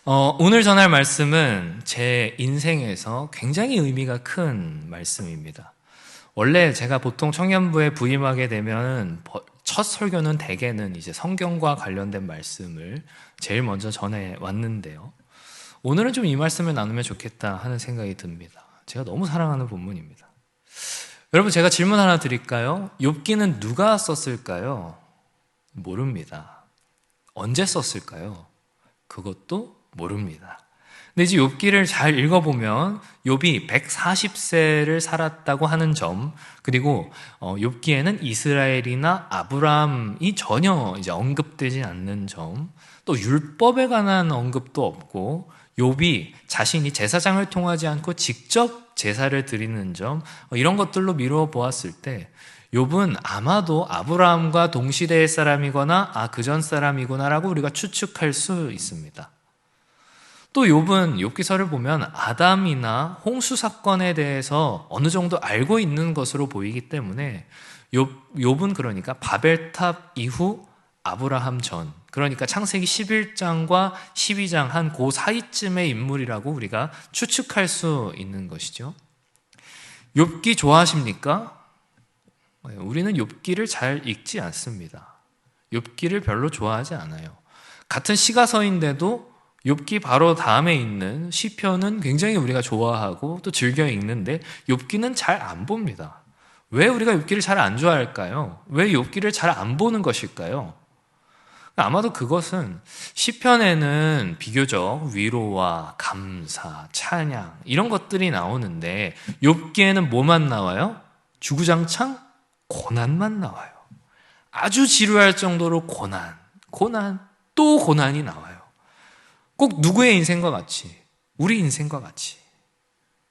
오늘 전할 말씀은 제 인생에서 굉장히 의미가 큰 말씀입니다. 원래 제가 보통 청년부에 부임하게 되면 첫 설교는 대개는 이제 성경과 관련된 말씀을 제일 먼저 전해 왔는데요. 오늘은 좀 이 말씀을 나누면 좋겠다 하는 생각이 듭니다. 제가 너무 사랑하는 본문입니다. 여러분, 제가 질문 하나 드릴까요? 욥기는 누가 썼을까요? 모릅니다. 언제 썼을까요? 그것도 모릅니다. 근데 이제 욥기를 잘 읽어보면 욥이 140세를 살았다고 하는 점, 그리고 욥기에는 이스라엘이나 아브라함이 전혀 이제 언급되지 않는 점, 또 율법에 관한 언급도 없고 욥이 자신이 제사장을 통하지 않고 직접 제사를 드리는 점, 이런 것들로 미루어 보았을 때 욥은 아마도 아브라함과 동시대의 사람이거나 그전 사람이구나라고 우리가 추측할 수 있습니다. 또 욥은 욥기서를 보면 아담이나 홍수 사건에 대해서 어느 정도 알고 있는 것으로 보이기 때문에 욥은 그러니까 바벨탑 이후 아브라함 전, 그러니까 창세기 11장과 12장 한 그 사이쯤의 인물이라고 우리가 추측할 수 있는 것이죠. 욥기 좋아하십니까? 우리는 욥기를 잘 읽지 않습니다. 욥기를 별로 좋아하지 않아요. 같은 시가서인데도 욥기 바로 다음에 있는 시편은 굉장히 우리가 좋아하고 또 즐겨 읽는데 욥기는 잘 안 봅니다. 왜 우리가 욥기를 잘 안 좋아할까요? 왜 욥기를 잘 안 보는 것일까요? 아마도 그것은 시편에는 비교적 위로와 감사, 찬양 이런 것들이 나오는데 욥기에는 뭐만 나와요? 주구장창 고난만 나와요. 아주 지루할 정도로 고난, 또 고난이 나와요. 꼭 누구의 인생과 같이, 우리 인생과 같이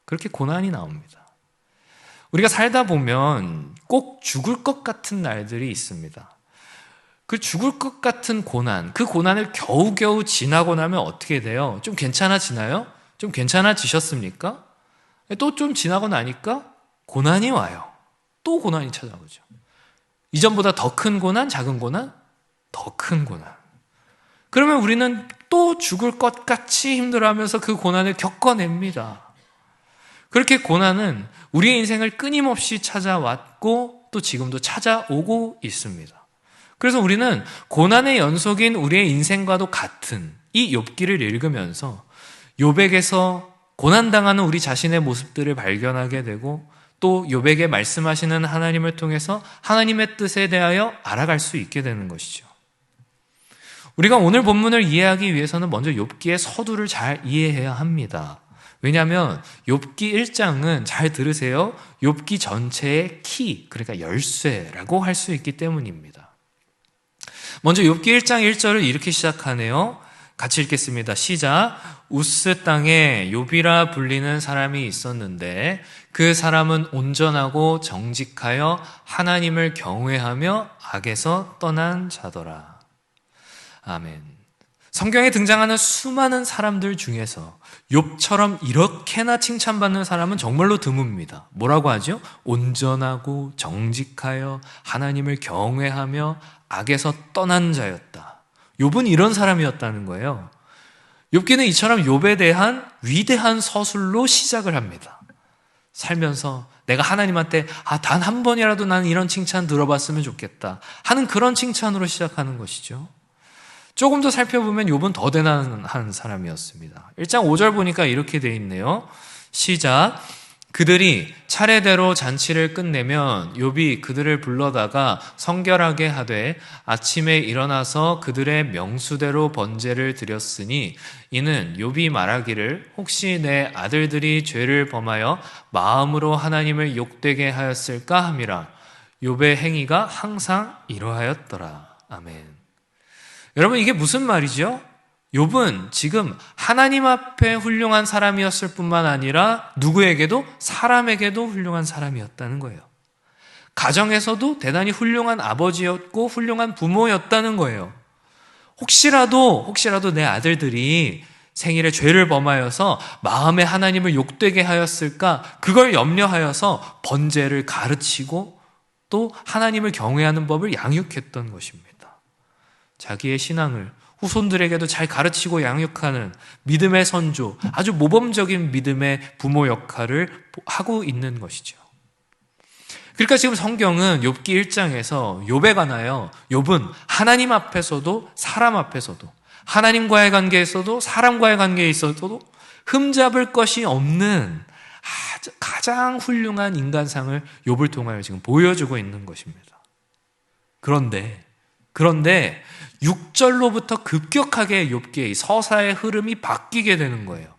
그렇게 고난이 나옵니다. 우리가 살다 보면 꼭 죽을 것 같은 날들이 있습니다. 그 죽을 것 같은 고난, 그 고난을 겨우겨우 지나고 나면 어떻게 돼요? 좀 괜찮아지나요? 좀 괜찮아지셨습니까? 또 좀 지나고 나니까 고난이 와요. 또 고난이 찾아오죠. 이전보다 더 큰 고난, 작은 고난? 더 큰 고난. 그러면 우리는 또 죽을 것 같이 힘들어하면서 그 고난을 겪어냅니다. 그렇게 고난은 우리의 인생을 끊임없이 찾아왔고 또 지금도 찾아오고 있습니다. 그래서 우리는 고난의 연속인 우리의 인생과도 같은 이 욥기를 읽으면서 욥에게서 고난당하는 우리 자신의 모습들을 발견하게 되고 또 욥에게 말씀하시는 하나님을 통해서 하나님의 뜻에 대하여 알아갈 수 있게 되는 것이죠. 우리가 오늘 본문을 이해하기 위해서는 먼저 욥기의 서두를 잘 이해해야 합니다. 왜냐하면 욥기 1장은 잘 들으세요. 욥기 전체의 키, 그러니까 열쇠라고 할 수 있기 때문입니다. 먼저 욥기 1장 1절을 이렇게 시작하네요. 같이 읽겠습니다. 시작. 우스 땅에 욥이라 불리는 사람이 있었는데 그 사람은 온전하고 정직하여 하나님을 경외하며 악에서 떠난 자더라. 아멘. 성경에 등장하는 수많은 사람들 중에서 욥처럼 이렇게나 칭찬받는 사람은 정말로 드뭅니다. 뭐라고 하죠? 온전하고 정직하여 하나님을 경외하며 악에서 떠난 자였다. 욥은 이런 사람이었다는 거예요. 욥기는 이처럼 욥에 대한 위대한 서술로 시작을 합니다. 살면서 내가 하나님한테 단 한 번이라도 나는 이런 칭찬 들어봤으면 좋겠다 하는 그런 칭찬으로 시작하는 것이죠. 조금 더 살펴보면 욥은 더 대단한 사람이었습니다. 1장 5절 보니까 이렇게 돼 있네요. 시작. 그들이 차례대로 잔치를 끝내면 욥이 그들을 불러다가 성결하게 하되 아침에 일어나서 그들의 명수대로 번제를 드렸으니 이는 욥이 말하기를 혹시 내 아들들이 죄를 범하여 마음으로 하나님을 욕되게 하였을까 함이라. 욥의 행위가 항상 이러하였더라. 아멘. 여러분, 이게 무슨 말이죠? 욥은 지금 하나님 앞에 훌륭한 사람이었을 뿐만 아니라 누구에게도 사람에게도 훌륭한 사람이었다는 거예요. 가정에서도 대단히 훌륭한 아버지였고 훌륭한 부모였다는 거예요. 혹시라도 내 아들들이 생일에 죄를 범하여서 마음에 하나님을 욕되게 하였을까, 그걸 염려하여서 번제를 가르치고 또 하나님을 경외하는 법을 양육했던 것입니다. 자기의 신앙을 후손들에게도 잘 가르치고 양육하는 믿음의 선조, 아주 모범적인 믿음의 부모 역할을 하고 있는 것이죠. 그러니까 지금 성경은 욥기 1장에서 욥에 관하여 욥은 하나님 앞에서도 사람 앞에서도 하나님과의 관계에서도 사람과의 관계에 있어서도 흠잡을 것이 없는 가장 훌륭한 인간상을 욥을 통하여 지금 보여주고 있는 것입니다. 그런데 6절로부터 급격하게 욥기의 서사의 흐름이 바뀌게 되는 거예요.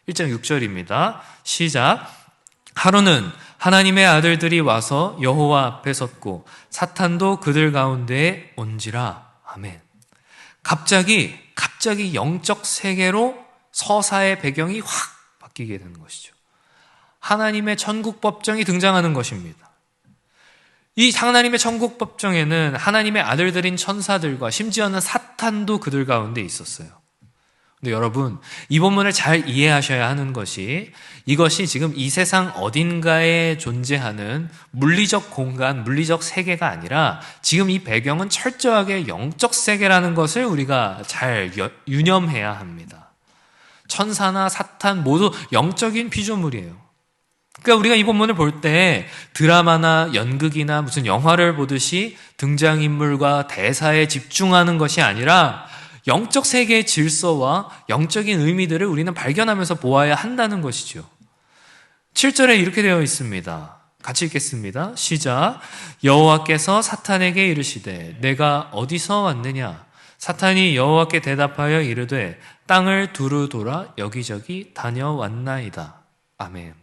1장 6절입니다. 시작. 하루는 하나님의 아들들이 와서 여호와 앞에 섰고 사탄도 그들 가운데에 온지라. 아멘. 갑자기 영적 세계로 서사의 배경이 확 바뀌게 되는 것이죠. 하나님의 천국 법정이 등장하는 것입니다. 이 하나님의 천국 법정에는 하나님의 아들들인 천사들과 심지어는 사탄도 그들 가운데 있었어요. 근데 여러분, 이 본문을 잘 이해하셔야 하는 것이 이것이 지금 이 세상 어딘가에 존재하는 물리적 공간, 물리적 세계가 아니라 지금 이 배경은 철저하게 영적 세계라는 것을 우리가 잘 유념해야 합니다. 천사나 사탄 모두 영적인 피조물이에요. 그러니까 우리가 이 본문을 볼 때 드라마나 연극이나 무슨 영화를 보듯이 등장인물과 대사에 집중하는 것이 아니라 영적 세계의 질서와 영적인 의미들을 우리는 발견하면서 보아야 한다는 것이죠. 7절에 이렇게 되어 있습니다. 같이 읽겠습니다. 시작. 여호와께서 사탄에게 이르시되 내가 어디서 왔느냐? 사탄이 여호와께 대답하여 이르되 땅을 두루 돌아 여기저기 다녀왔나이다. 아멘.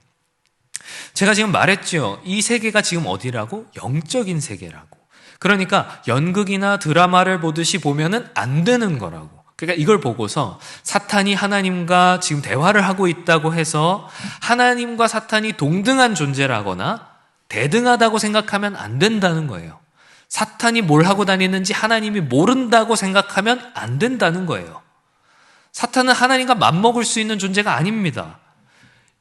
제가 지금 말했죠. 이 세계가 지금 어디라고? 영적인 세계라고. 그러니까 연극이나 드라마를 보듯이 보면은 안 되는 거라고. 그러니까 이걸 보고서 사탄이 하나님과 지금 대화를 하고 있다고 해서 하나님과 사탄이 동등한 존재라거나 대등하다고 생각하면 안 된다는 거예요. 사탄이 뭘 하고 다니는지 하나님이 모른다고 생각하면 안 된다는 거예요. 사탄은 하나님과 맞먹을 수 있는 존재가 아닙니다.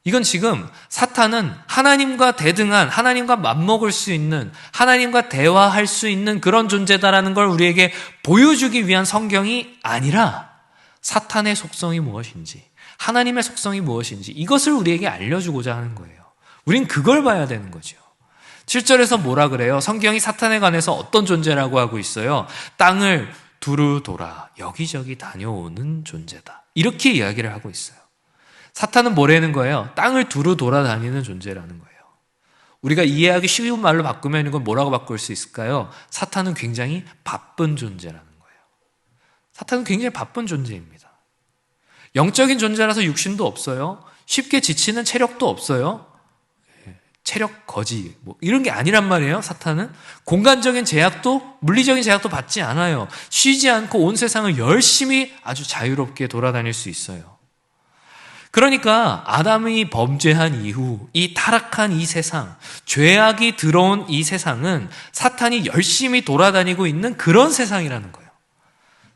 이건 지금 사탄은 하나님과 대등한, 하나님과 맞먹을 수 있는, 하나님과 대화할 수 있는 그런 존재다라는 걸 우리에게 보여주기 위한 성경이 아니라 사탄의 속성이 무엇인지, 하나님의 속성이 무엇인지 이것을 우리에게 알려주고자 하는 거예요. 우린 그걸 봐야 되는 거죠. 7절에서 뭐라 그래요? 성경이 사탄에 관해서 어떤 존재라고 하고 있어요? 땅을 두루 돌아 여기저기 다녀오는 존재다. 이렇게 이야기를 하고 있어요. 사탄은 뭐라는 거예요? 땅을 두루 돌아다니는 존재라는 거예요. 우리가 이해하기 쉬운 말로 바꾸면 이건 뭐라고 바꿀 수 있을까요? 사탄은 굉장히 바쁜 존재라는 거예요. 사탄은 굉장히 바쁜 존재입니다. 영적인 존재라서 육신도 없어요. 쉽게 지치는 체력도 없어요. 체력 거지 이런 게 아니란 말이에요. 사탄은 공간적인 제약도 물리적인 제약도 받지 않아요. 쉬지 않고 온 세상을 열심히 아주 자유롭게 돌아다닐 수 있어요. 그러니까 아담이 범죄한 이후 이 타락한 이 세상, 죄악이 들어온 이 세상은 사탄이 열심히 돌아다니고 있는 그런 세상이라는 거예요.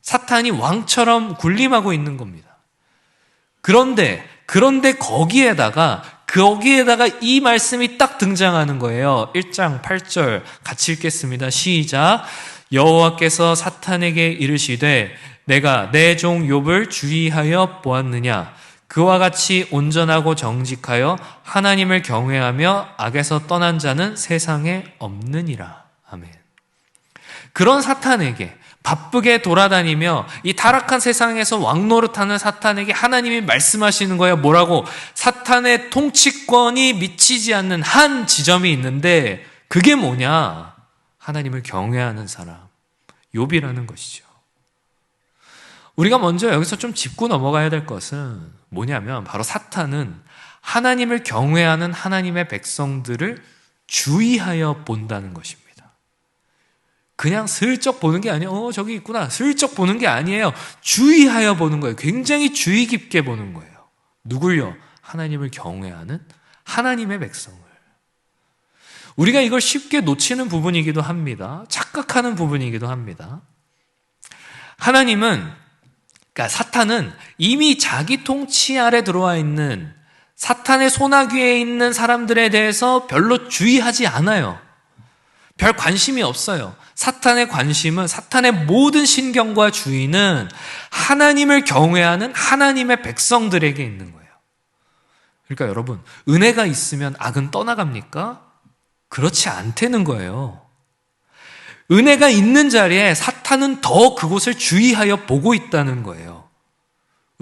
사탄이 왕처럼 군림하고 있는 겁니다. 그런데 거기에다가 이 말씀이 딱 등장하는 거예요. 1장 8절 같이 읽겠습니다. 시작. 여호와께서 사탄에게 이르시되 내가 내 종 욥을 주의하여 보았느냐? 그와 같이 온전하고 정직하여 하나님을 경외하며 악에서 떠난 자는 세상에 없느니라. 아멘. 그런 사탄에게 바쁘게 돌아다니며 이 타락한 세상에서 왕노릇하는 사탄에게 하나님이 말씀하시는 거예요. 뭐라고? 사탄의 통치권이 미치지 않는 한 지점이 있는데 그게 뭐냐? 하나님을 경외하는 사람, 욥이라는 것이죠. 우리가 먼저 여기서 좀 짚고 넘어가야 될 것은 뭐냐면 바로 사탄은 하나님을 경외하는 하나님의 백성들을 주의하여 본다는 것입니다. 그냥 슬쩍 보는 게 아니에요. 저기 있구나. 슬쩍 보는 게 아니에요. 주의하여 보는 거예요. 굉장히 주의 깊게 보는 거예요. 누굴요? 하나님을 경외하는 하나님의 백성을. 우리가 이걸 쉽게 놓치는 부분이기도 합니다. 착각하는 부분이기도 합니다. 그러니까 사탄은 이미 자기 통치 아래 들어와 있는 사탄의 소나귀에 있는 사람들에 대해서 별로 주의하지 않아요. 별 관심이 없어요. 사탄의 관심은, 사탄의 모든 신경과 주의는 하나님을 경외하는 하나님의 백성들에게 있는 거예요. 그러니까 여러분, 은혜가 있으면 악은 떠나갑니까? 그렇지 않다는 거예요. 은혜가 있는 자리에 사탄은 더 그곳을 주의하여 보고 있다는 거예요.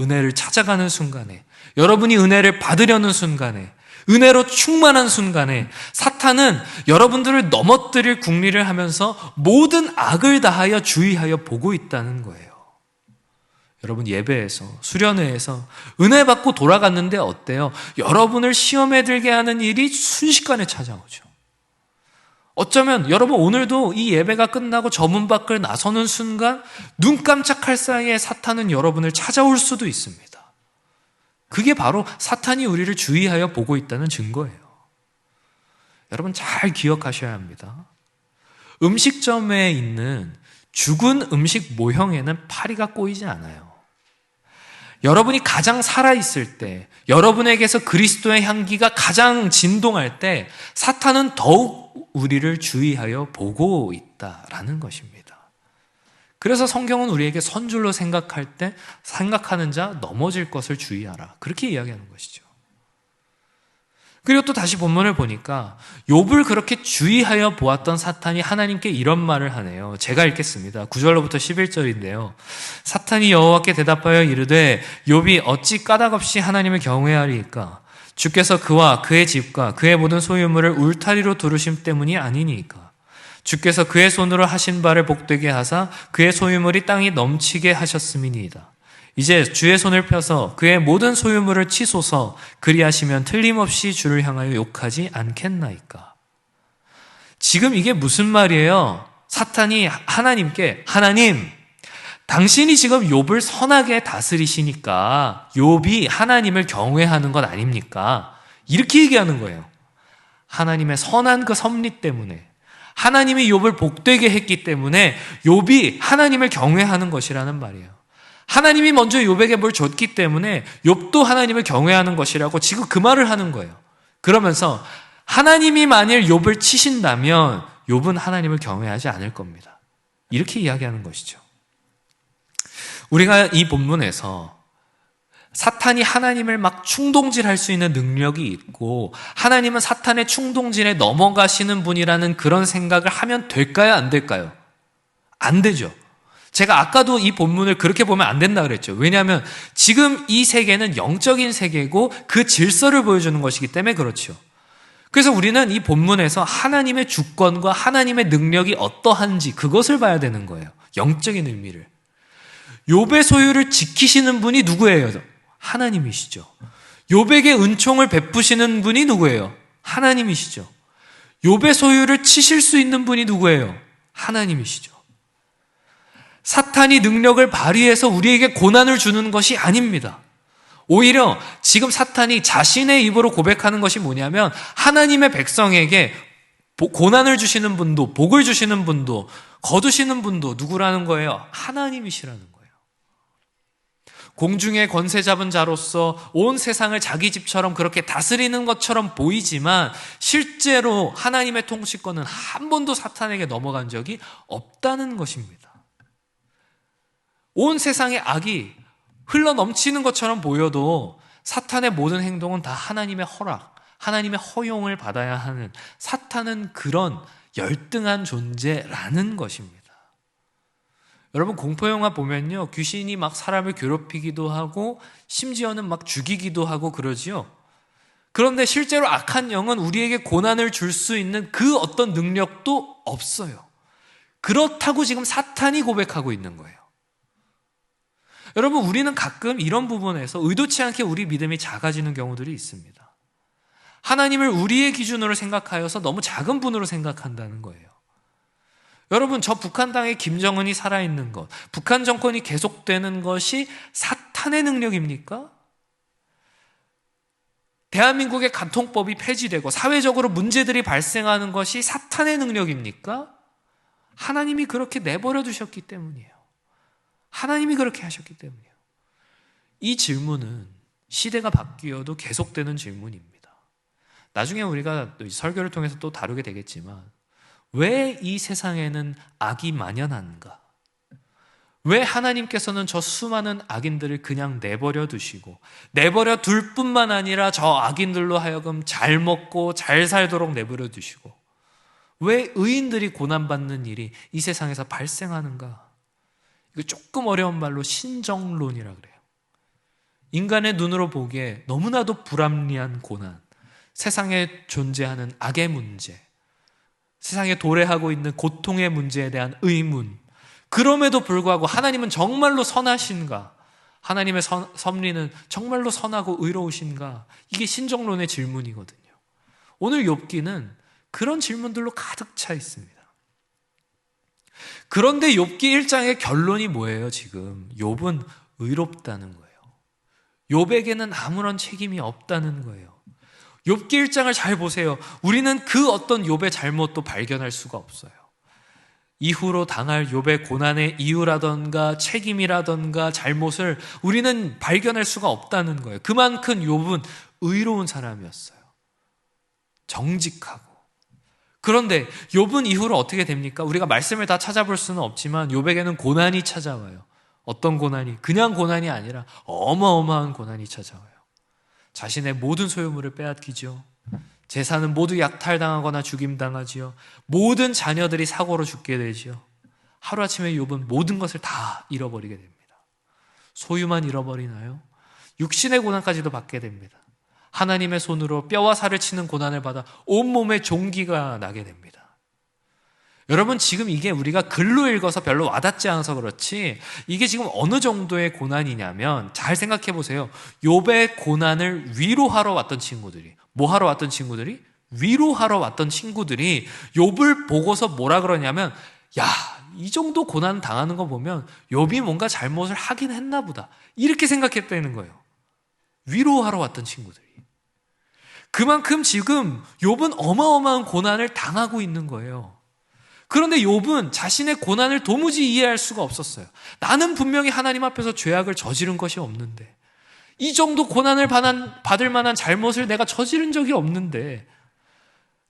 은혜를 찾아가는 순간에, 여러분이 은혜를 받으려는 순간에, 은혜로 충만한 순간에 사탄은 여러분들을 넘어뜨릴 궁리를 하면서 모든 악을 다하여 주의하여 보고 있다는 거예요. 여러분, 예배에서, 수련회에서 은혜 받고 돌아갔는데 어때요? 여러분을 시험에 들게 하는 일이 순식간에 찾아오죠. 어쩌면 여러분 오늘도 이 예배가 끝나고 저 문 밖을 나서는 순간 눈 깜짝할 사이에 사탄은 여러분을 찾아올 수도 있습니다. 그게 바로 사탄이 우리를 주의하여 보고 있다는 증거예요. 여러분 잘 기억하셔야 합니다. 음식점에 있는 죽은 음식 모형에는 파리가 꼬이지 않아요. 여러분이 가장 살아있을 때, 여러분에게서 그리스도의 향기가 가장 진동할 때 사탄은 더욱 우리를 주의하여 보고 있다라는 것입니다. 그래서 성경은 우리에게 선줄로 생각하는 자 넘어질 것을 주의하라, 그렇게 이야기하는 것이죠. 그리고 또 다시 본문을 보니까 욥을 그렇게 주의하여 보았던 사탄이 하나님께 이런 말을 하네요. 제가 읽겠습니다. 9절로부터 11절인데요. 사탄이 여호와께 대답하여 이르되 욥이 어찌 까닭없이 하나님을 경외하리이까? 주께서 그와 그의 집과 그의 모든 소유물을 울타리로 두르심 때문이 아니니까. 주께서 그의 손으로 하신 바를 복되게 하사 그의 소유물이 땅이 넘치게 하셨음이니이다. 이제 주의 손을 펴서 그의 모든 소유물을 치소서. 그리하시면 틀림없이 주를 향하여 욕하지 않겠나이까. 지금 이게 무슨 말이에요? 사탄이 하나님께, 하나님, 당신이 지금 욥을 선하게 다스리시니까 욥이 하나님을 경외하는 것 아닙니까? 이렇게 얘기하는 거예요. 하나님의 선한 그 섭리 때문에, 하나님이 욥을 복되게 했기 때문에 욥이 하나님을 경외하는 것이라는 말이에요. 하나님이 먼저 욥에게 뭘 줬기 때문에 욥도 하나님을 경외하는 것이라고 지금 그 말을 하는 거예요. 그러면서 하나님이 만일 욥을 치신다면 욥은 하나님을 경외하지 않을 겁니다. 이렇게 이야기하는 것이죠. 우리가 이 본문에서 사탄이 하나님을 막 충동질할 수 있는 능력이 있고 하나님은 사탄의 충동질에 넘어가시는 분이라는 그런 생각을 하면 될까요? 안 될까요? 안 되죠. 제가 아까도 이 본문을 그렇게 보면 안 된다 그랬죠. 왜냐하면 지금 이 세계는 영적인 세계고 그 질서를 보여주는 것이기 때문에 그렇죠. 그래서 우리는 이 본문에서 하나님의 주권과 하나님의 능력이 어떠한지 그것을 봐야 되는 거예요. 영적인 의미를. 욥의 소유를 지키시는 분이 누구예요? 하나님이시죠. 욥에게 은총을 베푸시는 분이 누구예요? 하나님이시죠. 욥의 소유를 치실 수 있는 분이 누구예요? 하나님이시죠. 사탄이 능력을 발휘해서 우리에게 고난을 주는 것이 아닙니다. 오히려 지금 사탄이 자신의 입으로 고백하는 것이 뭐냐면 하나님의 백성에게 고난을 주시는 분도, 복을 주시는 분도, 거두시는 분도 누구라는 거예요? 하나님이시라는 거예요. 공중의 권세 잡은 자로서 온 세상을 자기 집처럼 그렇게 다스리는 것처럼 보이지만 실제로 하나님의 통치권은 한 번도 사탄에게 넘어간 적이 없다는 것입니다. 온 세상의 악이 흘러 넘치는 것처럼 보여도 사탄의 모든 행동은 다 하나님의 허락, 하나님의 허용을 받아야 하는, 사탄은 그런 열등한 존재라는 것입니다. 여러분, 공포영화 보면요, 귀신이 막 사람을 괴롭히기도 하고 심지어는 막 죽이기도 하고 그러지요. 그런데 실제로 악한 영은 우리에게 고난을 줄 수 있는 그 어떤 능력도 없어요. 그렇다고 지금 사탄이 고백하고 있는 거예요. 여러분, 우리는 가끔 이런 부분에서 의도치 않게 우리 믿음이 작아지는 경우들이 있습니다. 하나님을 우리의 기준으로 생각하여서 너무 작은 분으로 생각한다는 거예요. 여러분, 저 북한 땅에 김정은이 살아있는 것, 북한 정권이 계속되는 것이 사탄의 능력입니까? 대한민국의 간통법이 폐지되고 사회적으로 문제들이 발생하는 것이 사탄의 능력입니까? 하나님이 그렇게 내버려 두셨기 때문이에요. 하나님이 그렇게 하셨기 때문이에요. 이 질문은 시대가 바뀌어도 계속되는 질문입니다. 나중에 우리가 설교를 통해서 또 다루게 되겠지만 왜 이 세상에는 악이 만연한가? 왜 하나님께서는 저 수많은 악인들을 그냥 내버려 두시고, 내버려 둘 뿐만 아니라 저 악인들로 하여금 잘 먹고 잘 살도록 내버려 두시고, 왜 의인들이 고난받는 일이 이 세상에서 발생하는가? 이거 조금 어려운 말로 신정론이라 그래요. 인간의 눈으로 보기에 너무나도 불합리한 고난, 세상에 존재하는 악의 문제, 세상에 도래하고 있는 고통의 문제에 대한 의문, 그럼에도 불구하고 하나님은 정말로 선하신가? 하나님의 섭리는 정말로 선하고 의로우신가? 이게 신정론의 질문이거든요. 오늘 욥기는 그런 질문들로 가득 차 있습니다. 그런데 욥기 1장의 결론이 뭐예요? 지금 욥은 의롭다는 거예요. 욥에게는 아무런 책임이 없다는 거예요. 욥기 1장을 잘 보세요. 우리는 그 어떤 욥의 잘못도 발견할 수가 없어요. 이후로 당할 욥의 고난의 이유라던가 책임이라던가 잘못을 우리는 발견할 수가 없다는 거예요. 그만큼 욥은 의로운 사람이었어요. 정직하고. 그런데 욥은 이후로 어떻게 됩니까? 우리가 말씀을 다 찾아볼 수는 없지만 욥에게는 고난이 찾아와요. 어떤 고난이? 그냥 고난이 아니라 어마어마한 고난이 찾아와요. 자신의 모든 소유물을 빼앗기죠. 재산은 모두 약탈당하거나 죽임당하지요. 모든 자녀들이 사고로 죽게 되지요. 하루아침에 욥은 모든 것을 다 잃어버리게 됩니다. 소유만 잃어버리나요? 육신의 고난까지도 받게 됩니다. 하나님의 손으로 뼈와 살을 치는 고난을 받아 온몸에 종기가 나게 됩니다. 여러분, 지금 이게 우리가 글로 읽어서 별로 와닿지 않아서 그렇지, 이게 지금 어느 정도의 고난이냐면, 잘 생각해 보세요. 욥의 고난을 위로하러 왔던 친구들이, 뭐 하러 왔던 친구들이? 위로하러 왔던 친구들이 욥을 보고서 뭐라 그러냐면, 야, 이 정도 고난 당하는 거 보면 욥이 뭔가 잘못을 하긴 했나 보다, 이렇게 생각했다는 거예요. 위로하러 왔던 친구들이. 그만큼 지금 욥은 어마어마한 고난을 당하고 있는 거예요. 그런데 욥은 자신의 고난을 도무지 이해할 수가 없었어요. 나는 분명히 하나님 앞에서 죄악을 저지른 것이 없는데, 이 정도 고난을 받을 만한 잘못을 내가 저지른 적이 없는데,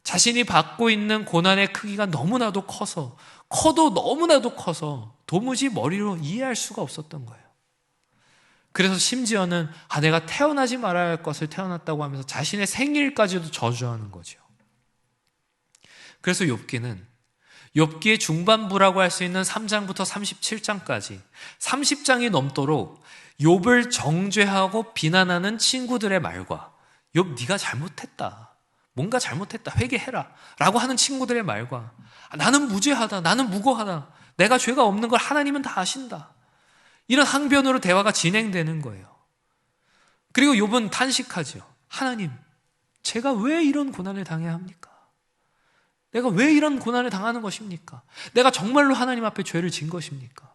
자신이 받고 있는 고난의 크기가 너무나도 커도 너무나도 커서 도무지 머리로 이해할 수가 없었던 거예요. 그래서 심지어는 내가 태어나지 말아야 할 것을 태어났다고 하면서 자신의 생일까지도 저주하는 거죠. 그래서 욥기의 중반부라고 할 수 있는 3장부터 37장까지 30장이 넘도록 욥을 정죄하고 비난하는 친구들의 말과, 욥 네가 잘못했다, 뭔가 잘못했다, 회개해라 라고 하는 친구들의 말과, 나는 무죄하다, 나는 무고하다, 내가 죄가 없는 걸 하나님은 다 아신다, 이런 항변으로 대화가 진행되는 거예요. 그리고 욥은 탄식하죠. 하나님, 제가 왜 이런 고난을 당해야 합니까? 내가 왜 이런 고난을 당하는 것입니까? 내가 정말로 하나님 앞에 죄를 진 것입니까?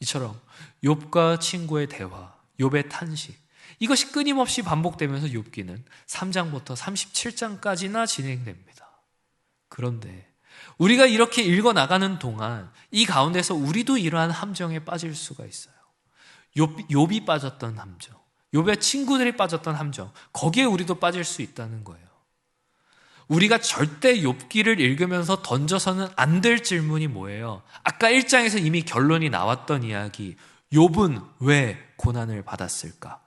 이처럼 욥과 친구의 대화, 욥의 탄식, 이것이 끊임없이 반복되면서 욥기는 3장부터 37장까지나 진행됩니다. 그런데 우리가 이렇게 읽어나가는 동안 이 가운데서 우리도 이러한 함정에 빠질 수가 있어요. 욥이 빠졌던 함정, 욥의 친구들이 빠졌던 함정, 거기에 우리도 빠질 수 있다는 거예요. 우리가 절대 욥기를 읽으면서 던져서는 안 될 질문이 뭐예요? 아까 1장에서 이미 결론이 나왔던 이야기, 욥은 왜 고난을 받았을까?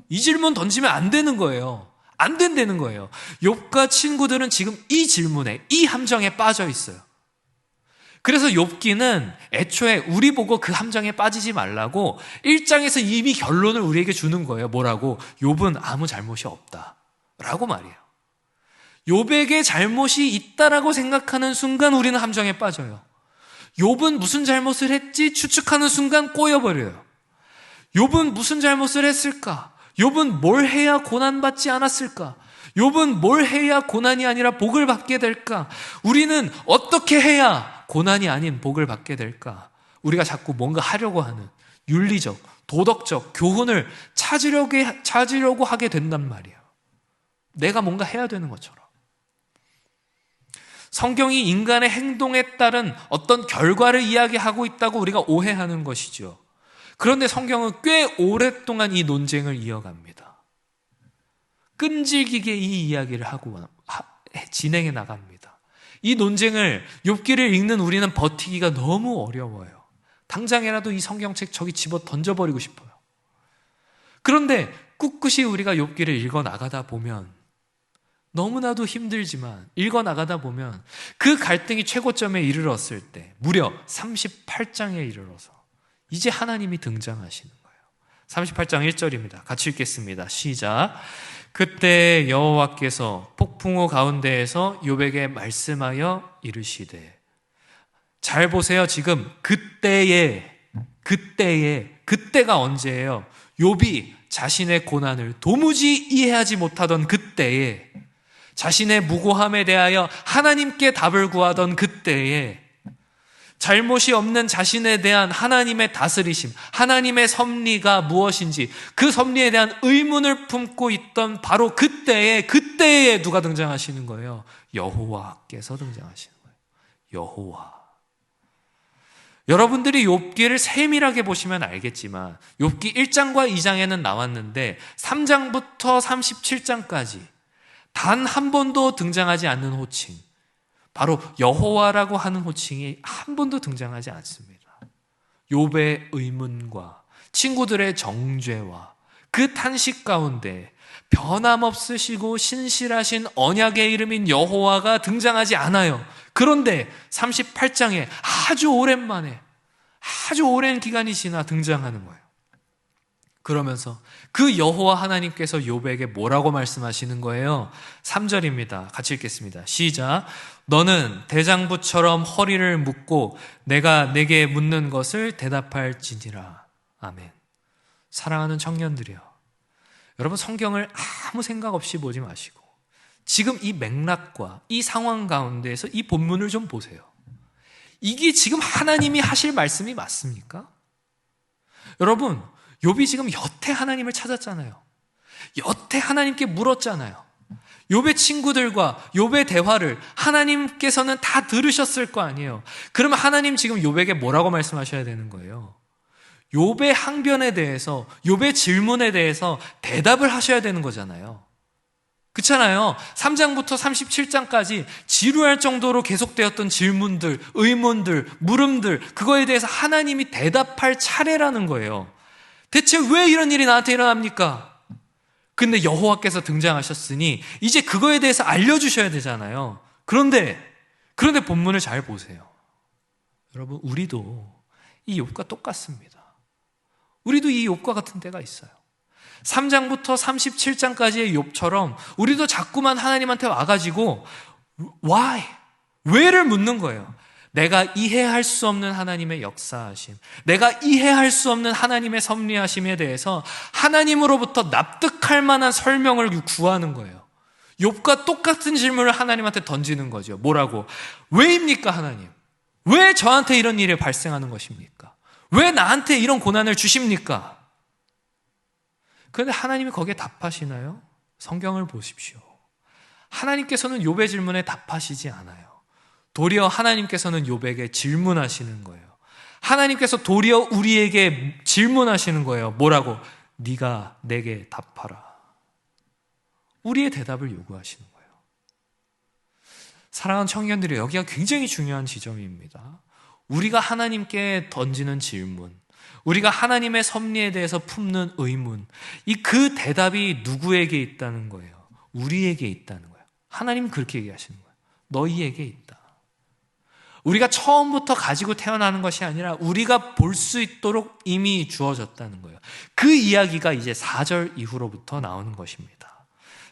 이 질문 던지면 안 되는 거예요. 안 된다는 거예요. 욥과 친구들은 지금 이 질문에, 이 함정에 빠져 있어요. 그래서 욥기는 애초에 우리 보고 그 함정에 빠지지 말라고 1장에서 이미 결론을 우리에게 주는 거예요. 뭐라고? 욥은 아무 잘못이 없다 라고 말이에요. 욥에게 잘못이 있다라고 생각하는 순간 우리는 함정에 빠져요. 욥은 무슨 잘못을 했지 추측하는 순간 꼬여버려요. 욥은 무슨 잘못을 했을까? 욥은 뭘 해야 고난받지 않았을까? 욥은 뭘 해야 고난이 아니라 복을 받게 될까? 우리는 어떻게 해야 고난이 아닌 복을 받게 될까? 우리가 자꾸 뭔가 하려고 하는 윤리적, 도덕적 교훈을 찾으려고 하게 된단 말이에요. 내가 뭔가 해야 되는 것처럼. 성경이 인간의 행동에 따른 어떤 결과를 이야기하고 있다고 우리가 오해하는 것이죠. 그런데 성경은 꽤 오랫동안 이 논쟁을 이어갑니다. 끈질기게 이 이야기를 진행해 나갑니다. 이 논쟁을 욥기를 읽는 우리는 버티기가 너무 어려워요. 당장이라도 이 성경책 저기 집어 던져버리고 싶어요. 그런데 꿋꿋이 우리가 욥기를 읽어 나가다 보면 너무나도 힘들지만 읽어 나가다 보면 그 갈등이 최고점에 이르렀을 때 무려 38장에 이르러서 이제 하나님이 등장하시는 거예요. 38장 1절입니다. 같이 읽겠습니다. 시작. 그때 여호와께서 폭풍우 가운데에서 욥에게 말씀하여 이르시되. 잘 보세요. 지금 그때가 언제예요? 욥이 자신의 고난을 도무지 이해하지 못하던 그때에, 자신의 무고함에 대하여 하나님께 답을 구하던 그때에, 잘못이 없는 자신에 대한 하나님의 다스리심, 하나님의 섭리가 무엇인지 그 섭리에 대한 의문을 품고 있던 바로 그때에 누가 등장하시는 거예요? 여호와께서 등장하시는 거예요. 여호와. 여러분들이 욥기를 세밀하게 보시면 알겠지만 욥기 1장과 2장에는 나왔는데 3장부터 37장까지 단 한 번도 등장하지 않는 호칭, 바로 여호와라고 하는 호칭이 한 번도 등장하지 않습니다. 욥의 의문과 친구들의 정죄와 그 탄식 가운데 변함없으시고 신실하신 언약의 이름인 여호와가 등장하지 않아요. 그런데 38장에 아주 오랜만에, 아주 오랜 기간이 지나 등장하는 거예요. 그러면서 그 여호와 하나님께서 욥에게 뭐라고 말씀하시는 거예요? 3절입니다. 같이 읽겠습니다. 시작. 너는 대장부처럼 허리를 묶고 내가 내게 묻는 것을 대답할지니라. 아멘. 사랑하는 청년들이여, 여러분 성경을 아무 생각 없이 보지 마시고 지금 이 맥락과 이 상황 가운데에서 이 본문을 좀 보세요. 이게 지금 하나님이 하실 말씀이 맞습니까? 여러분, 욥이 지금 여태 하나님을 찾았잖아요. 여태 하나님께 물었잖아요. 욥의 친구들과 욥의 대화를 하나님께서는 다 들으셨을 거 아니에요. 그러면 하나님 지금 욥에게 뭐라고 말씀하셔야 되는 거예요? 욥의 항변에 대해서, 욥의 질문에 대해서 대답을 하셔야 되는 거잖아요. 그렇잖아요. 3장부터 37장까지 지루할 정도로 계속되었던 질문들, 의문들, 물음들, 그거에 대해서 하나님이 대답할 차례라는 거예요. 대체 왜 이런 일이 나한테 일어납니까? 근데 여호와께서 등장하셨으니 이제 그거에 대해서 알려주셔야 되잖아요. 그런데 본문을 잘 보세요. 여러분, 우리도 이 욥과 똑같습니다. 우리도 이 욥과 같은 때가 있어요. 3장부터 37장까지의 욥처럼 우리도 자꾸만 하나님한테 와가지고 why? 왜를 묻는 거예요. 내가 이해할 수 없는 하나님의 역사하심, 내가 이해할 수 없는 하나님의 섭리하심에 대해서 하나님으로부터 납득할 만한 설명을 구하는 거예요. 욥과 똑같은 질문을 하나님한테 던지는 거죠. 뭐라고? 왜입니까, 하나님? 왜 저한테 이런 일이 발생하는 것입니까? 왜 나한테 이런 고난을 주십니까? 그런데 하나님이 거기에 답하시나요? 성경을 보십시오. 하나님께서는 욥의 질문에 답하시지 않아요. 도리어 하나님께서는 욥에게 질문하시는 거예요. 하나님께서 도리어 우리에게 질문하시는 거예요. 뭐라고? 네가 내게 답하라. 우리의 대답을 요구하시는 거예요. 사랑하는 청년들이, 여기가 굉장히 중요한 지점입니다. 우리가 하나님께 던지는 질문, 우리가 하나님의 섭리에 대해서 품는 의문, 그 대답이 누구에게 있다는 거예요? 우리에게 있다는 거예요. 하나님은 그렇게 얘기하시는 거예요. 너희에게 있다. 우리가 처음부터 가지고 태어나는 것이 아니라 우리가 볼 수 있도록 이미 주어졌다는 거예요. 그 이야기가 이제 4절 이후로부터 나오는 것입니다.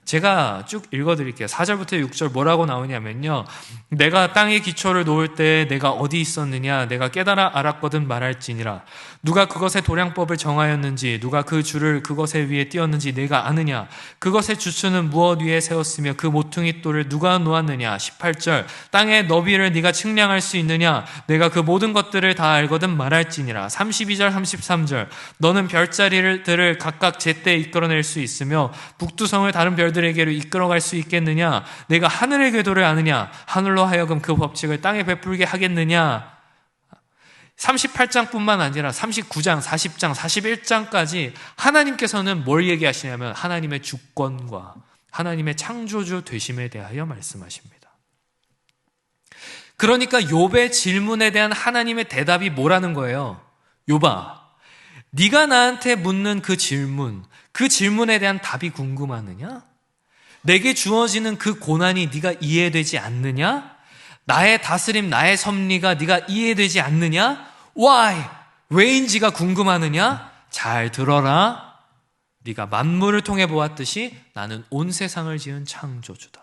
제가 쭉 읽어드릴게요. 4절부터 6절 뭐라고 나오냐면요, 내가 땅에 기초를 놓을 때 내가 어디 있었느냐, 내가 깨달아 알았거든 말할지니라. 누가 그것의 도량법을 정하였는지, 누가 그 줄을 그것의 위에 띄었는지 내가 아느냐. 그것의 주추는 무엇 위에 세웠으며 그 모퉁이 돌을 누가 놓았느냐. 18절 땅의 너비를 네가 측량할 수 있느냐. 내가 그 모든 것들을 다 알거든 말할지니라. 32절 33절 너는 별자리들을 각각 제때 이끌어낼 수 있으며 북두성을 다른 별들에게로 이끌어갈 수 있겠느냐. 내가 하늘의 궤도를 아느냐. 하늘로 하여금 그 법칙을 땅에 베풀게 하겠느냐. 38장뿐만 아니라 39장, 40장, 41장까지 하나님께서는 뭘 얘기하시냐면 하나님의 주권과 하나님의 창조주 되심에 대하여 말씀하십니다. 그러니까 욥의 질문에 대한 하나님의 대답이 뭐라는 거예요? 욥아, 네가 나한테 묻는 그 질문에 대한 답이 궁금하느냐? 내게 주어지는 그 고난이 네가 이해되지 않느냐? 나의 다스림, 나의 섭리가 네가 이해되지 않느냐? Why? 왜인지가 궁금하느냐? 잘 들어라. 네가 만물을 통해 보았듯이 나는 온 세상을 지은 창조주다.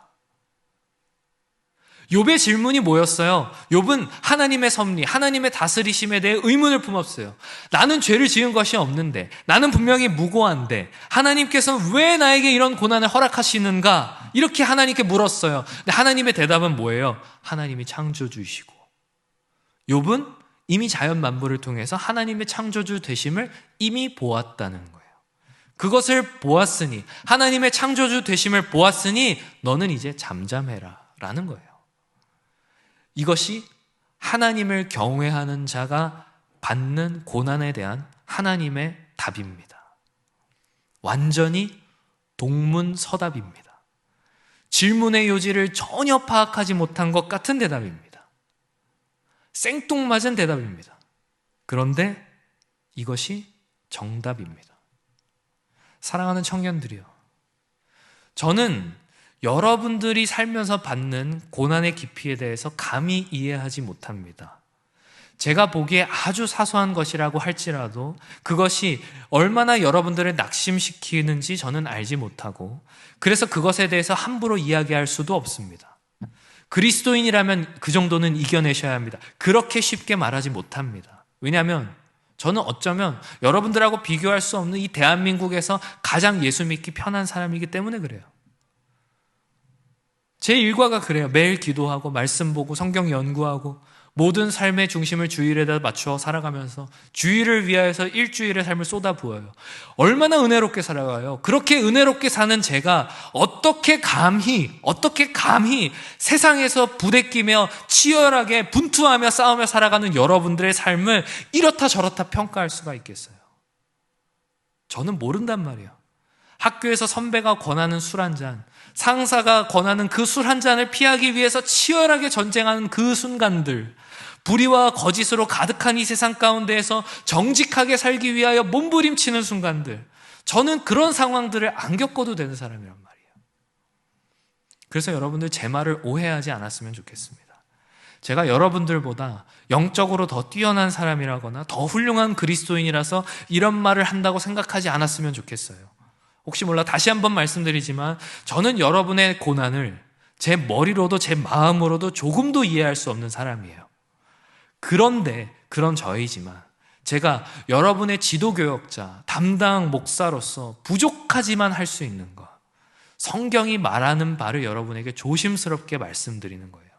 욥의 질문이 뭐였어요? 욥은 하나님의 섭리, 하나님의 다스리심에 대해 의문을 품었어요. 나는 죄를 지은 것이 없는데, 나는 분명히 무고한데 하나님께서는 왜 나에게 이런 고난을 허락하시는가? 이렇게 하나님께 물었어요. 근데 하나님의 대답은 뭐예요? 하나님이 창조주이시고, 욥은 이미 자연 만물을 통해서 하나님의 창조주 되심을 이미 보았다는 거예요. 그것을 보았으니, 하나님의 창조주 되심을 보았으니 너는 이제 잠잠해라 라는 거예요. 이것이 하나님을 경외하는 자가 받는 고난에 대한 하나님의 답입니다. 완전히 동문서답입니다. 질문의 요지를 전혀 파악하지 못한 것 같은 대답입니다. 생뚱맞은 대답입니다. 그런데 이것이 정답입니다. 사랑하는 청년들이요, 저는 여러분들이 살면서 받는 고난의 깊이에 대해서 감히 이해하지 못합니다. 제가 보기에 아주 사소한 것이라고 할지라도 그것이 얼마나 여러분들을 낙심시키는지 저는 알지 못하고, 그래서 그것에 대해서 함부로 이야기할 수도 없습니다. 그리스도인이라면 그 정도는 이겨내셔야 합니다. 그렇게 쉽게 말하지 못합니다. 왜냐하면 저는 어쩌면 여러분들하고 비교할 수 없는 이 대한민국에서 가장 예수 믿기 편한 사람이기 때문에 그래요. 제 일과가 그래요. 매일 기도하고 말씀 보고 성경 연구하고 모든 삶의 중심을 주일에다 맞추어 살아가면서 주일을 위하여서 일주일의 삶을 쏟아부어요. 얼마나 은혜롭게 살아가요. 그렇게 은혜롭게 사는 제가 어떻게 감히 세상에서 부대끼며 치열하게 분투하며 싸우며 살아가는 여러분들의 삶을 이렇다 저렇다 평가할 수가 있겠어요? 저는 모른단 말이에요. 학교에서 선배가 권하는 술 한 잔, 상사가 권하는 그 술 한 잔을 피하기 위해서 치열하게 전쟁하는 그 순간들, 불의와 거짓으로 가득한 이 세상 가운데에서 정직하게 살기 위하여 몸부림치는 순간들, 저는 그런 상황들을 안 겪어도 되는 사람이란 말이에요. 그래서 여러분들 제 말을 오해하지 않았으면 좋겠습니다. 제가 여러분들보다 영적으로 더 뛰어난 사람이라거나 더 훌륭한 그리스도인이라서 이런 말을 한다고 생각하지 않았으면 좋겠어요. 혹시 몰라 다시 한번 말씀드리지만 저는 여러분의 고난을 제 머리로도 제 마음으로도 조금도 이해할 수 없는 사람이에요. 그런데 그런 저이지만 제가 여러분의 지도교역자, 담당 목사로서 부족하지만 할 수 있는 것, 성경이 말하는 바를 여러분에게 조심스럽게 말씀드리는 거예요.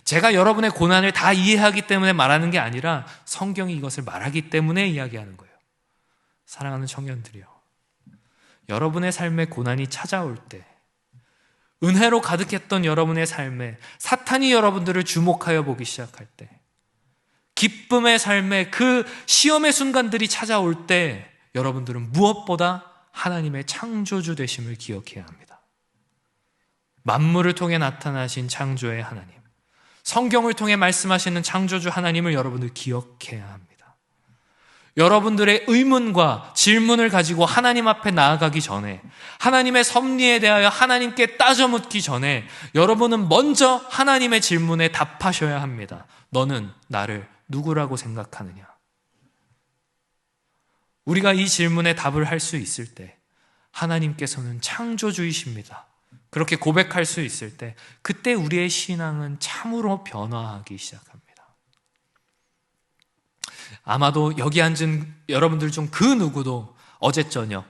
제가 여러분의 고난을 다 이해하기 때문에 말하는 게 아니라 성경이 이것을 말하기 때문에 이야기하는 거예요. 사랑하는 청년들이요, 여러분의 삶에 고난이 찾아올 때, 은혜로 가득했던 여러분의 삶에 사탄이 여러분들을 주목하여 보기 시작할 때, 기쁨의 삶에 그 시험의 순간들이 찾아올 때 여러분들은 무엇보다 하나님의 창조주 되심을 기억해야 합니다. 만물을 통해 나타나신 창조의 하나님, 성경을 통해 말씀하시는 창조주 하나님을 여러분들 기억해야 합니다. 여러분들의 의문과 질문을 가지고 하나님 앞에 나아가기 전에, 하나님의 섭리에 대하여 하나님께 따져 묻기 전에 여러분은 먼저 하나님의 질문에 답하셔야 합니다. 너는 나를 누구라고 생각하느냐? 우리가 이 질문에 답을 할 수 있을 때 하나님께서는 창조주이십니다, 그렇게 고백할 수 있을 때 그때 우리의 신앙은 참으로 변화하기 시작합니다. 아마도 여기 앉은 여러분들 중 그 누구도 어제 저녁,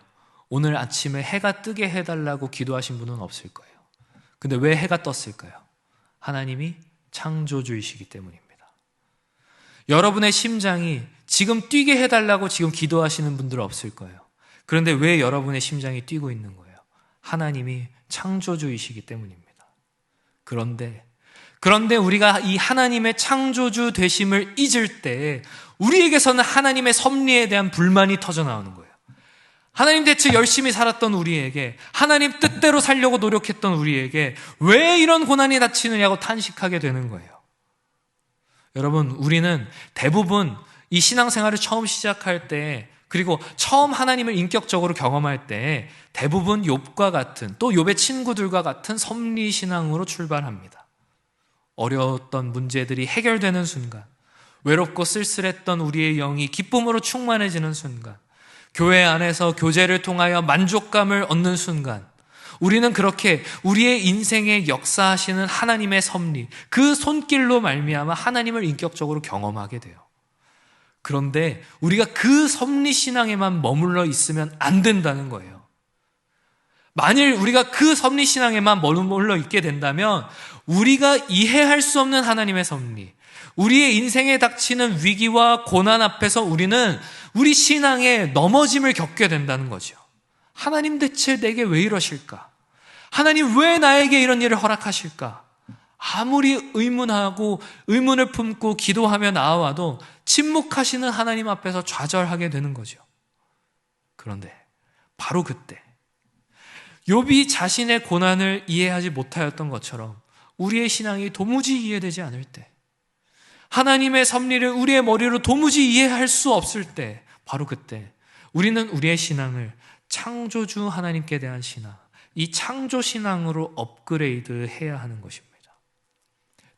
오늘 아침에 해가 뜨게 해달라고 기도하신 분은 없을 거예요. 근데 왜 해가 떴을까요? 하나님이 창조주이시기 때문입니다. 여러분의 심장이 지금 뛰게 해달라고 지금 기도하시는 분들은 없을 거예요. 그런데 왜 여러분의 심장이 뛰고 있는 거예요? 하나님이 창조주이시기 때문입니다. 그런데 우리가 이 하나님의 창조주 되심을 잊을 때 우리에게서는 하나님의 섭리에 대한 불만이 터져 나오는 거예요. 하나님 대체 열심히 살았던 우리에게, 하나님 뜻대로 살려고 노력했던 우리에게 왜 이런 고난이 닥치느냐고 탄식하게 되는 거예요. 여러분, 우리는 대부분 이 신앙생활을 처음 시작할 때, 그리고 처음 하나님을 인격적으로 경험할 때 대부분 욥과 같은, 또 욥의 친구들과 같은 섭리신앙으로 출발합니다. 어려웠던 문제들이 해결되는 순간, 외롭고 쓸쓸했던 우리의 영이 기쁨으로 충만해지는 순간, 교회 안에서 교제를 통하여 만족감을 얻는 순간, 우리는 그렇게 우리의 인생에 역사하시는 하나님의 섭리, 그 손길로 말미암아 하나님을 인격적으로 경험하게 돼요. 그런데 우리가 그 섭리신앙에만 머물러 있으면 안 된다는 거예요. 만일 우리가 그 섭리신앙에만 머물러 있게 된다면 우리가 이해할 수 없는 하나님의 섭리, 우리의 인생에 닥치는 위기와 고난 앞에서 우리는 우리 신앙의 넘어짐을 겪게 된다는 거죠. 하나님 대체 내게 왜 이러실까? 하나님 왜 나에게 이런 일을 허락하실까? 아무리 의문을 품고 기도하며 나아와도 침묵하시는 하나님 앞에서 좌절하게 되는 거죠. 그런데 바로 그때 욥이 자신의 고난을 이해하지 못하였던 것처럼 우리의 신앙이 도무지 이해되지 않을 때, 하나님의 섭리를 우리의 머리로 도무지 이해할 수 없을 때, 바로 그때 우리는 우리의 신앙을 창조주 하나님께 대한 신앙, 이 창조 신앙으로 업그레이드 해야 하는 것입니다.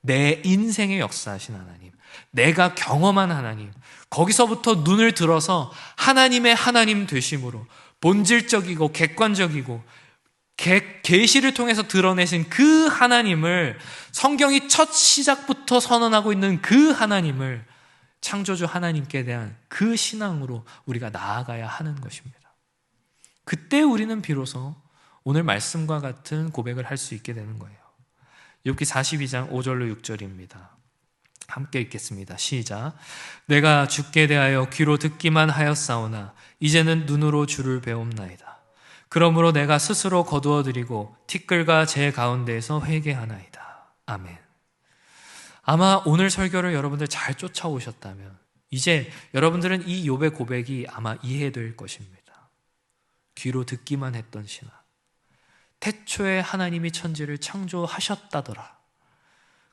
내 인생의 역사하신 하나님, 내가 경험한 하나님, 거기서부터 눈을 들어서 하나님의 하나님 되심으로 본질적이고 객관적이고 계시를 통해서 드러내신 그 하나님을, 성경이 첫 시작부터 선언하고 있는 그 하나님을 창조주 하나님께 대한 그 신앙으로 우리가 나아가야 하는 것입니다. 그때 우리는 비로소 오늘 말씀과 같은 고백을 할 수 있게 되는 거예요. 욥기 42장 5절로 6절입니다. 함께 읽겠습니다. 시작. 내가 주께 대하여 귀로 듣기만 하였사오나 이제는 눈으로 주를 배움나이다. 그러므로 내가 스스로 거두어드리고 티끌과 제 가운데에서 회개하나이다. 아멘. 아마 오늘 설교를 여러분들 잘 쫓아오셨다면 이제 여러분들은 이 욥의 고백이 아마 이해될 것입니다. 귀로 듣기만 했던 신앙, 태초에 하나님이 천지를 창조하셨다더라,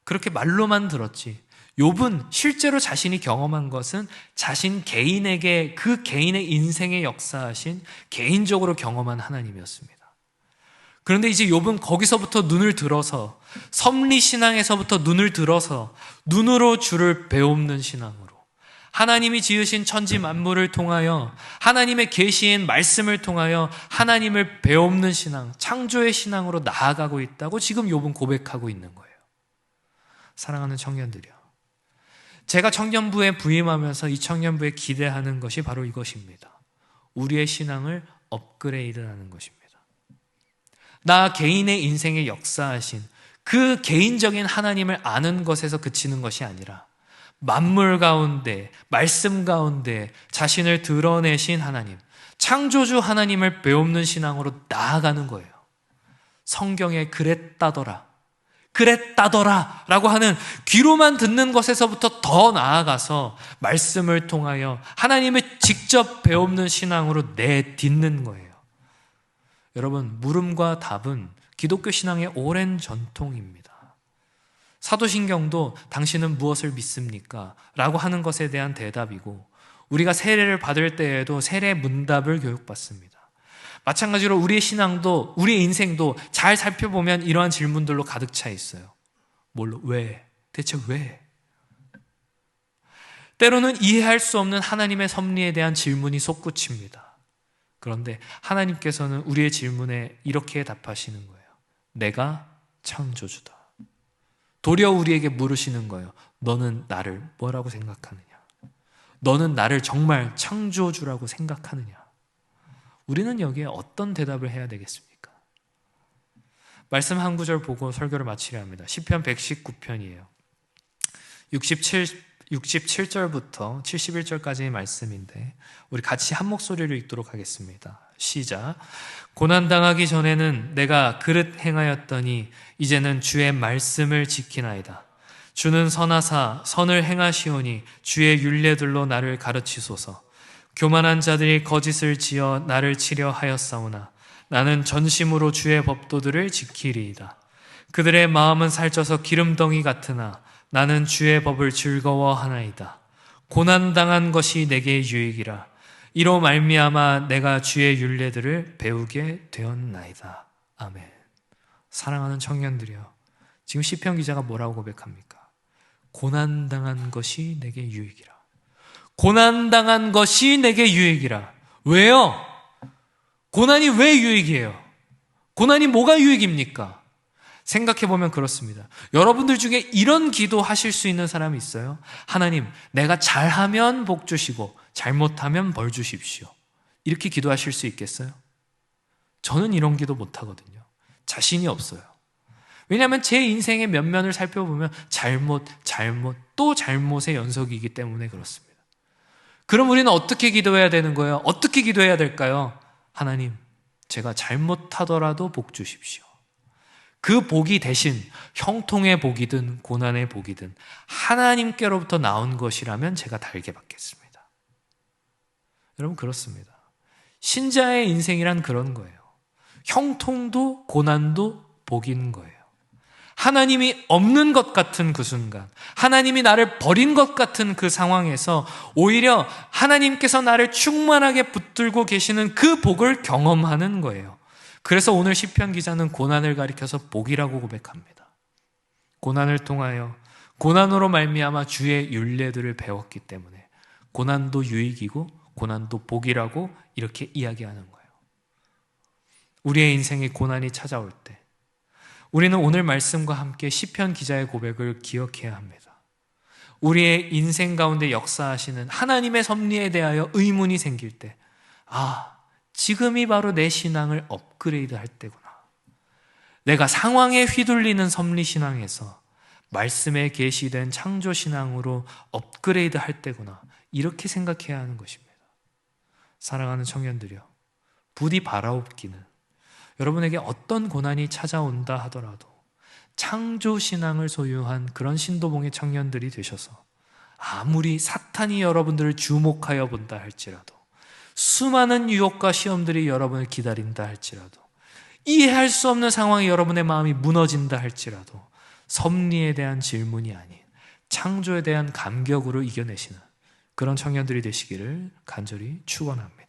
그렇게 말로만 들었지 욥은 실제로 자신이 경험한 것은 자신 개인에게, 그 개인의 인생에 역사하신, 개인적으로 경험한 하나님이었습니다. 그런데 이제 욥은 거기서부터 눈을 들어서, 섭리신앙에서부터 눈을 들어서 눈으로 주를 배움는 신앙으로, 하나님이 지으신 천지 만물을 통하여, 하나님의 계시인 말씀을 통하여 하나님을 배움는 신앙, 창조의 신앙으로 나아가고 있다고 지금 욥은 고백하고 있는 거예요. 사랑하는 청년들이요, 제가 청년부에 부임하면서 이 청년부에 기대하는 것이 바로 이것입니다. 우리의 신앙을 업그레이드하는 것입니다. 나 개인의 인생에 역사하신 그 개인적인 하나님을 아는 것에서 그치는 것이 아니라 만물 가운데, 말씀 가운데 자신을 드러내신 하나님, 창조주 하나님을 배움는 신앙으로 나아가는 거예요. 성경에 그랬다더라 라고 하는 귀로만 듣는 것에서부터 더 나아가서 말씀을 통하여 하나님을 직접 배움는 신앙으로 내딛는 거예요. 여러분, 물음과 답은 기독교 신앙의 오랜 전통입니다. 사도신경도 당신은 무엇을 믿습니까? 라고 하는 것에 대한 대답이고, 우리가 세례를 받을 때에도 세례 문답을 교육받습니다. 마찬가지로 우리의 신앙도, 우리의 인생도 잘 살펴보면 이러한 질문들로 가득 차 있어요. 뭘로? 왜? 대체 왜? 때로는 이해할 수 없는 하나님의 섭리에 대한 질문이 솟구칩니다. 그런데 하나님께서는 우리의 질문에 이렇게 답하시는 거예요. 내가 창조주다. 도리어 우리에게 물으시는 거예요. 너는 나를 뭐라고 생각하느냐? 너는 나를 정말 창조주라고 생각하느냐? 우리는 여기에 어떤 대답을 해야 되겠습니까? 말씀 한 구절 보고 설교를 마치려 합니다. 시편 119편이에요. 67절부터 71절까지의 말씀인데 우리 같이 한 목소리로 읽도록 하겠습니다. 시작. 고난당하기 전에는 내가 그릇 행하였더니 이제는 주의 말씀을 지키나이다. 주는 선하사 선을 행하시오니 주의 율례들로 나를 가르치소서. 교만한 자들이 거짓을 지어 나를 치려 하였사오나 나는 전심으로 주의 법도들을 지키리이다. 그들의 마음은 살쪄서 기름덩이 같으나 나는 주의 법을 즐거워하나이다. 고난당한 것이 내게 유익이라. 이로 말미암아 내가 주의 율례들을 배우게 되었나이다. 아멘. 사랑하는 청년들이여, 지금 시편 기자가 뭐라고 고백합니까? 고난당한 것이 내게 유익이라. 고난당한 것이 내게 유익이라. 왜요? 고난이 왜 유익이에요? 고난이 뭐가 유익입니까? 생각해보면 그렇습니다. 여러분들 중에 이런 기도 하실 수 있는 사람이 있어요? 하나님, 내가 잘하면 복 주시고 잘못하면 벌 주십시오. 이렇게 기도하실 수 있겠어요? 저는 이런 기도 못하거든요. 자신이 없어요. 왜냐하면 제 인생의 면면을 살펴보면 잘못, 또 잘못의 연속이기 때문에 그렇습니다. 그럼 우리는 어떻게 기도해야 되는 거예요? 어떻게 기도해야 될까요? 하나님, 제가 잘못하더라도 복 주십시오. 그 복이 대신 형통의 복이든 고난의 복이든 하나님께로부터 나온 것이라면 제가 달게 받겠습니다. 여러분, 그렇습니다. 신자의 인생이란 그런 거예요. 형통도 고난도 복인 거예요. 하나님이 없는 것 같은 그 순간, 하나님이 나를 버린 것 같은 그 상황에서 오히려 하나님께서 나를 충만하게 붙들고 계시는 그 복을 경험하는 거예요. 그래서 오늘 시편 기자는 고난을 가리켜서 복이라고 고백합니다. 고난을 통하여, 고난으로 말미암아 주의 율례들을 배웠기 때문에 고난도 유익이고 고난도 복이라고 이렇게 이야기하는 거예요. 우리의 인생에 고난이 찾아올 때 우리는 오늘 말씀과 함께 시편 기자의 고백을 기억해야 합니다. 우리의 인생 가운데 역사하시는 하나님의 섭리에 대하여 의문이 생길 때, 지금이 바로 내 신앙을 업그레이드 할 때구나. 내가 상황에 휘둘리는 섭리신앙에서 말씀에 계시된 창조신앙으로 업그레이드 할 때구나. 이렇게 생각해야 하는 것입니다. 사랑하는 청년들이여, 부디 바라옵기는 여러분에게 어떤 고난이 찾아온다 하더라도 창조신앙을 소유한 그런 신도봉의 청년들이 되셔서 아무리 사탄이 여러분들을 주목하여 본다 할지라도, 수많은 유혹과 시험들이 여러분을 기다린다 할지라도, 이해할 수 없는 상황에 여러분의 마음이 무너진다 할지라도 섭리에 대한 질문이 아닌 창조에 대한 감격으로 이겨내시는 그런 청년들이 되시기를 간절히 축원합니다.